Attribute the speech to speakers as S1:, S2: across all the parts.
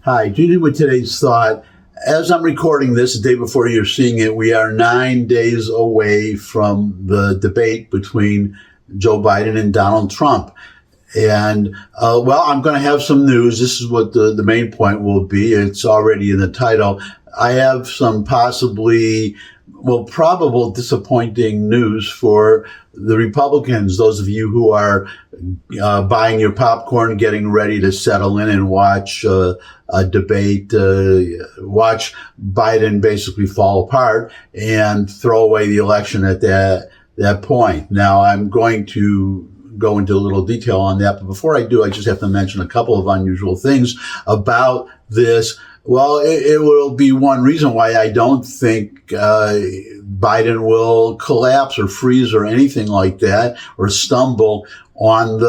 S1: Hi, Judy with today's thought. As I'm recording this, the day before you're seeing it, we are 9 days away from the debate between Joe Biden and Donald Trump. And, I'm going to have some news. This is what the main point will be. It's already in the title. I have some probable disappointing news for the Republicans, those of you who are buying your popcorn, getting ready to settle in and watch a debate, watch Biden basically fall apart and throw away the election at that point. Now, I'm going to go into a little detail on that, but before I do, I just have to mention a couple of unusual things about this. Well, it will be one reason why I don't think Biden will collapse or freeze or anything like that or stumble on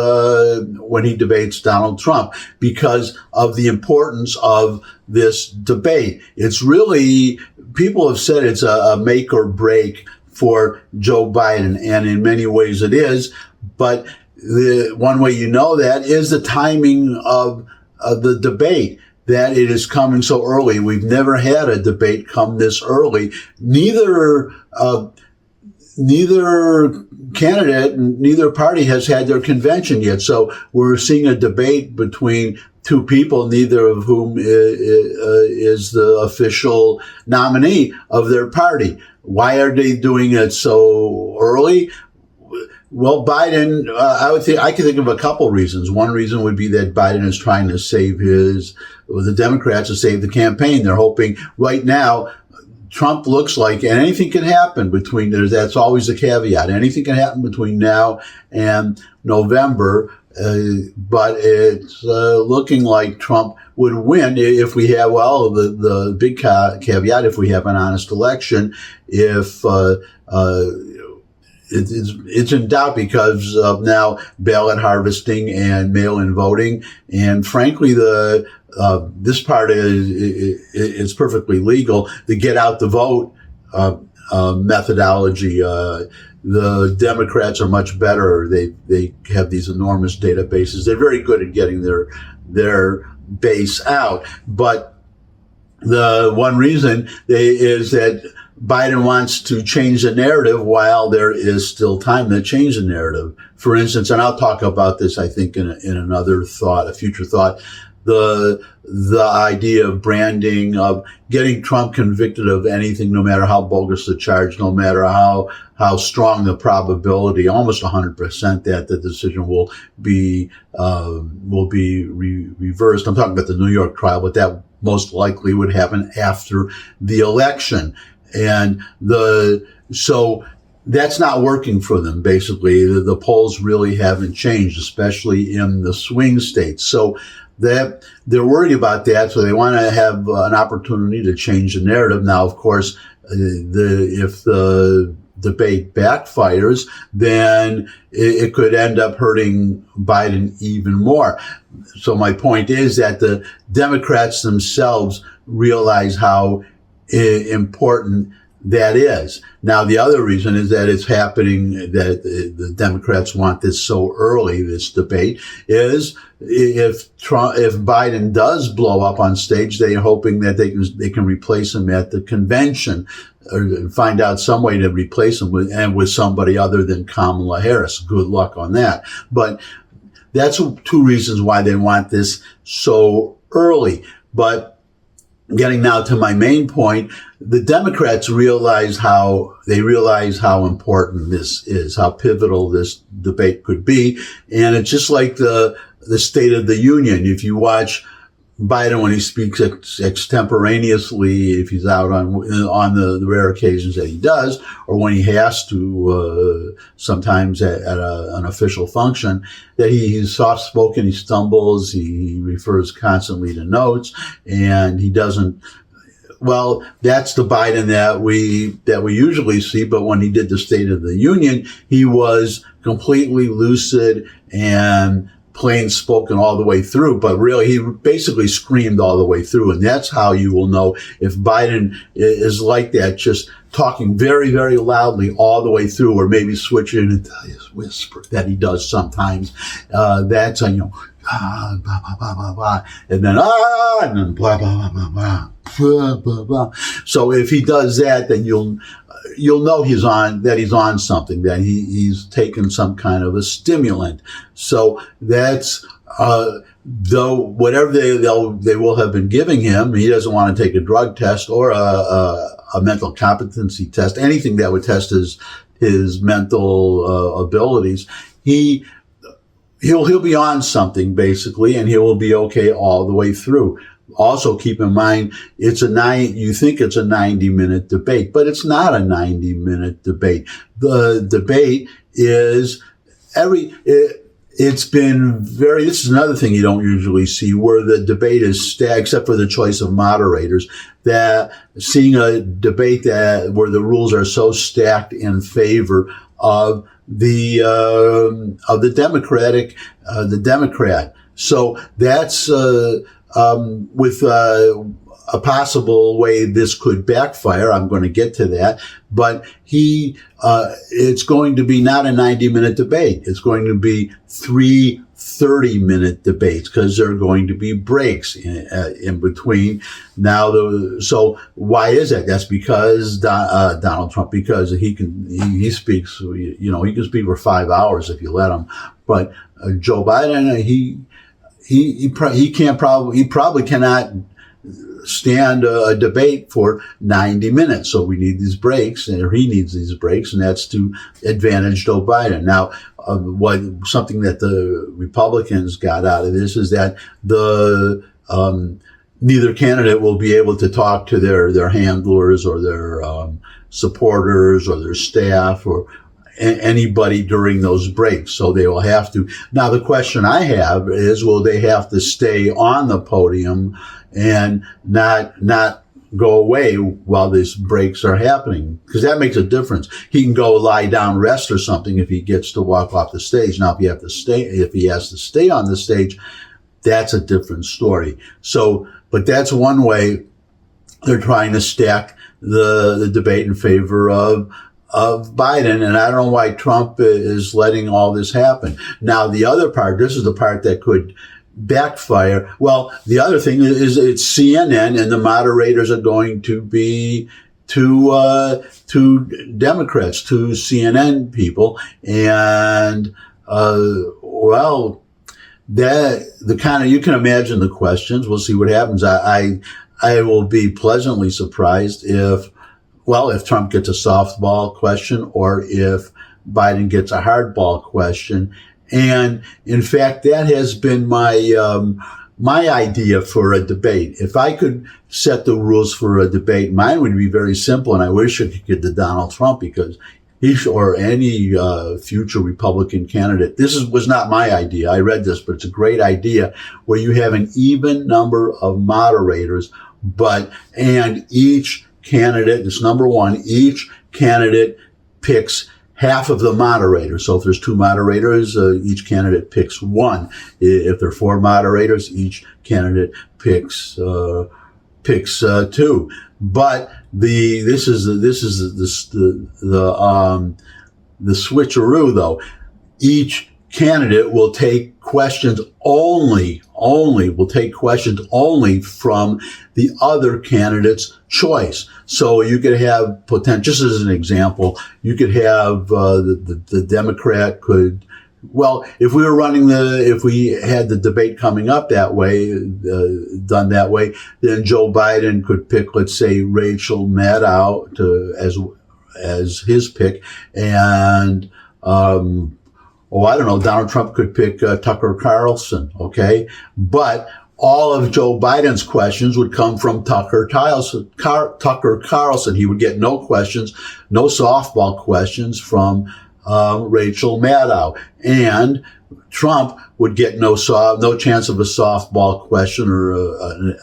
S1: when he debates Donald Trump, because of the importance of this debate. It's really, people have said it's a make or break for Joe Biden, and in many ways it is. But the one way you know that is the timing of the debate, that it is coming so early. We've never had a debate come this early. Neither candidate, neither party has had their convention yet. So we're seeing a debate between two people, neither of whom is the official nominee of their party. Why are they doing it so early? Well, Biden, I can think of a couple reasons. One reason would be that Biden is trying to save the Democrats to save the campaign. They're hoping right now, Trump looks like, and anything can happen that's always a caveat. Anything can happen between now and November. But it's looking like Trump would win if we have, the big caveat, if we have an honest election, if, it's in doubt because of now ballot harvesting and mail-in voting. And frankly, this part is perfectly legal. The get out the vote methodology. The Democrats are much better. They have these enormous databases. They're very good at getting their base out. But the one reason is that Biden wants to change the narrative while there is still time to change the narrative. For instance, and I'll talk about this, I think, in another thought, a future thought, the idea of branding, of getting Trump convicted of anything, no matter how bogus the charge, no matter how strong the probability, almost 100% that the decision will be reversed. I'm talking about the New York trial, but that most likely would happen after the election. And so that's not working for them, basically. The polls really haven't changed, especially in the swing states. So they're worried about that. So they want to have an opportunity to change the narrative. Now, of course, if the debate backfires, then it could end up hurting Biden even more. So my point is that the Democrats themselves realize how important that is. Now, the other reason is that it's happening, that the Democrats want this so early, this debate, is if Biden does blow up on stage, they're hoping that they can replace him at the convention, or find out some way to replace him with somebody other than Kamala Harris. Good luck on that. But that's two reasons why they want this so early. But getting now to my main point, the Democrats realize how important this is, how pivotal this debate could be. And it's just like the State of the Union. If you watch Biden when he speaks extemporaneously, if he's out on the rare occasions that he does, or when he has to, sometimes at an official function, that he's soft-spoken, he stumbles, he refers constantly to notes, and he doesn't. Well, that's the Biden that we usually see. But when he did the State of the Union, he was completely lucid and plain spoken all the way through, but really he basically screamed all the way through. And that's how you will know if Biden is like that, just talking very, very loudly all the way through, or maybe switching into his whisper that he does sometimes. That's how, blah, blah, blah, blah, blah, and then, and then blah, blah, blah, blah, blah, blah, blah, blah. So if he does that, then you'll know he's on something, that he's taken some kind of a stimulant. So that's, though whatever they will have been giving him, he doesn't want to take a drug test or a mental competency test, anything that would test his mental abilities. He'll be on something basically, and he will be okay all the way through. Also, keep in mind, you think it's a 90-minute debate, but it's not a 90-minute debate. The debate is this is another thing you don't usually see, where the debate is stacked, except for the choice of moderators, that seeing a debate where the rules are so stacked in favor of the Democrat. So that's, with a possible way this could backfire. I'm going to get to that, but it's going to be not a 90-minute debate. It's going to be 3 30-minute debates, because there are going to be breaks in between. Now, so why is that? That's because Donald Trump, because he speaks, he can speak for 5 hours if you let him. But Joe Biden, he probably cannot stand a debate for 90 minutes. So we need these breaks, or he needs these breaks, and that's to advantage Joe Biden. Now, something that the Republicans got out of this is that neither candidate will be able to talk to their handlers or their supporters or their staff or anybody during those breaks. So they will have to. Now, the question I have is, will they have to stay on the podium and not go away while these breaks are happening? Because that makes a difference. He can go lie down, rest or something if he gets to walk off the stage. Now, if he has to stay on the stage, that's a different story. So, but that's one way they're trying to stack the debate in favor of Biden, and I don't know why Trump is letting all this happen. Now, the other part, this is the part that could backfire. Well, the other thing is it's CNN, and the moderators are going to be two Democrats, two CNN people, and you can imagine the questions. We'll see what happens. I will be pleasantly surprised if Trump gets a softball question or if Biden gets a hardball question. And in fact, that has been my idea for a debate. If I could set the rules for a debate, mine would be very simple, and I wish I could get to Donald Trump, because or any future Republican candidate. This was not my idea. I read this, but it's a great idea, where you have an even number of moderators, and each candidate, it's number one, each candidate picks half of the moderators. So if there's 2 moderators, each candidate picks 1. If there are 4 moderators, each candidate picks 2. But the switcheroo though. Each candidate will take questions only from the other candidate's choice. So you could have just as an example, you could have the Democrat could, if we had the debate coming up that way, done that way, then Joe Biden could pick, let's say, Rachel Maddow as his pick, and I don't know, Donald Trump could pick Tucker Carlson, okay? But all of Joe Biden's questions would come from Tucker Carlson. He would get no questions, no softball questions from Rachel Maddow. And Trump would get no chance of a softball question or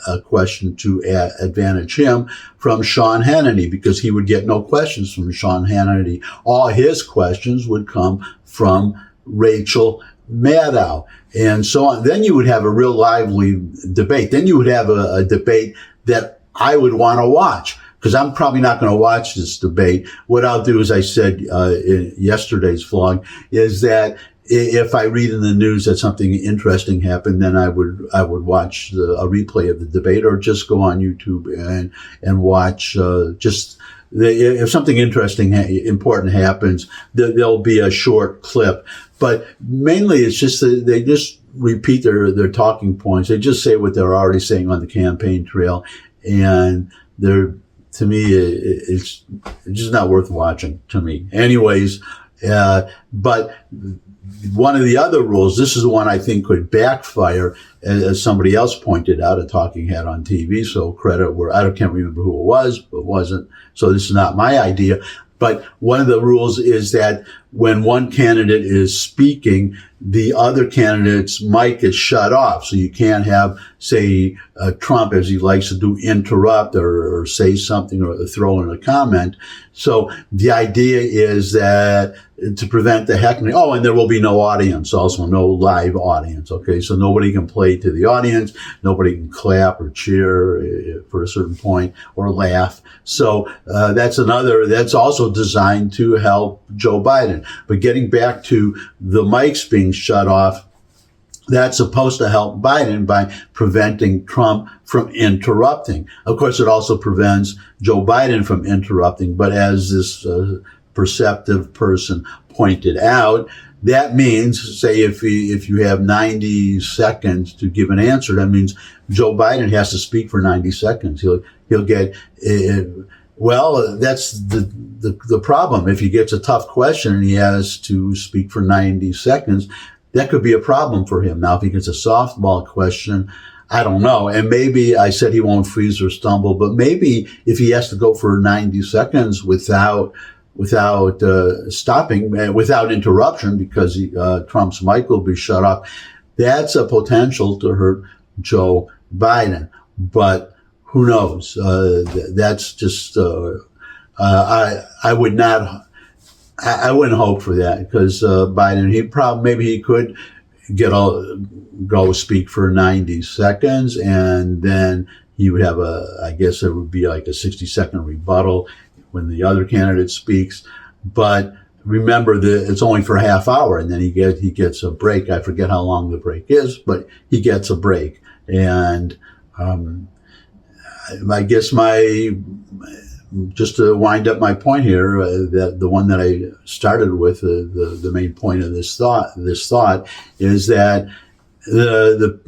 S1: a question to advantage him from Sean Hannity, because he would get no questions from Sean Hannity. All his questions would come from Rachel Maddow, and so on. Then you would have a real lively debate. Then you would have a debate that I would want to watch, because I'm probably not going to watch this debate. What I'll do, as I said in yesterday's vlog, is that if I read in the news that something interesting happened, then I would watch a replay of the debate, or just go on YouTube and watch if something interesting, important happens, there'll be a short clip. But mainly it's just they just repeat their talking points. They just say what they're already saying on the campaign trail, and to me, it's just not worth watching to me. Anyways, but one of the other rules, this is one I think could backfire, as somebody else pointed out, a talking head on TV, so credit where, can't remember who it was, but it wasn't, so this is not my idea. But one of the rules is that when one candidate is speaking, the other candidate's mic is shut off. So you can't have, say, Trump, as he likes to do, interrupt or say something or throw in a comment. So the idea is that to prevent the heckling. Oh, and there will be no audience, also no live audience. Okay, so nobody can play to the audience, nobody can clap or cheer for a certain point or laugh. So that's also designed to help Joe Biden. But getting back to the mics being shut off, that's supposed to help Biden by preventing Trump from interrupting. Of course, it also prevents Joe Biden from interrupting. But as this perceptive person pointed out, that means, say, if you have 90 seconds to give an answer, that means Joe Biden has to speak for 90 seconds. He'll get, well, that's the problem. If he gets a tough question and he has to speak for 90 seconds, that could be a problem for him. Now, if he gets a softball question, I don't know. And maybe I said he won't freeze or stumble, but maybe if he has to go for 90 seconds without stopping, without interruption, because Trump's mic will be shut off, that's a potential to hurt Joe Biden. But who knows? That's just, I wouldn't hope for that, because Biden, maybe he could go speak for 90 seconds, and then he would have I guess it would be like a 60-second rebuttal when the other candidate speaks. But remember that it's only for a half hour, and then he gets a break. I forget how long the break is, but he gets a break. And I guess just to wind up my point here, that the one that I started with, the main point of this thought is that the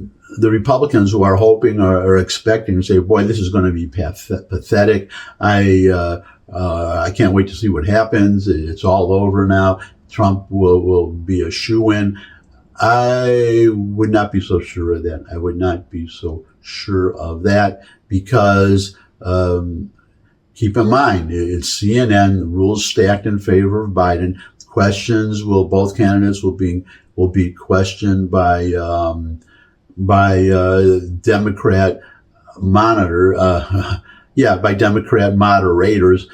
S1: Republicans who are hoping or expecting to say, boy, this is going to be pathetic. I can't wait to see what happens. It's all over now. Trump will be a shoo-in. I would not be so sure of that. I would not be so sure of that, because keep in mind, it's CNN. The rules stacked in favor of Biden. Both candidates will be questioned by Democrat by Democrat moderators.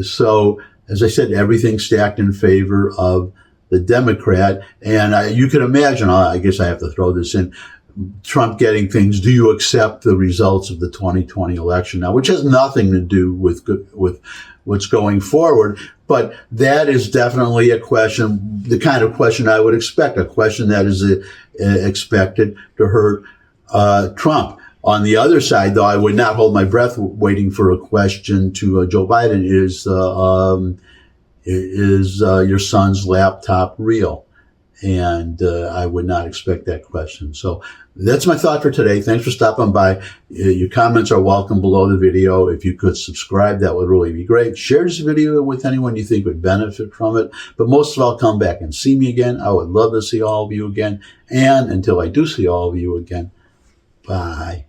S1: So, as I said, everything's stacked in favor of the Democrat. And you can imagine, I guess I have to throw this in, Trump getting things, do you accept the results of the 2020 election now, which has nothing to do with what's going forward. But that is definitely a question, the kind of question I would expect, a question that is expected to hurt Trump. On the other side, though, I would not hold my breath waiting for a question to Joe Biden, is your son's laptop real? And I would not expect that question. So that's my thought for today. Thanks for stopping by. Your comments are welcome below the video. If you could subscribe, that would really be great. Share this video with anyone you think would benefit from it. But most of all, come back and see me again. I would love to see all of you again. And until I do see all of you again, bye.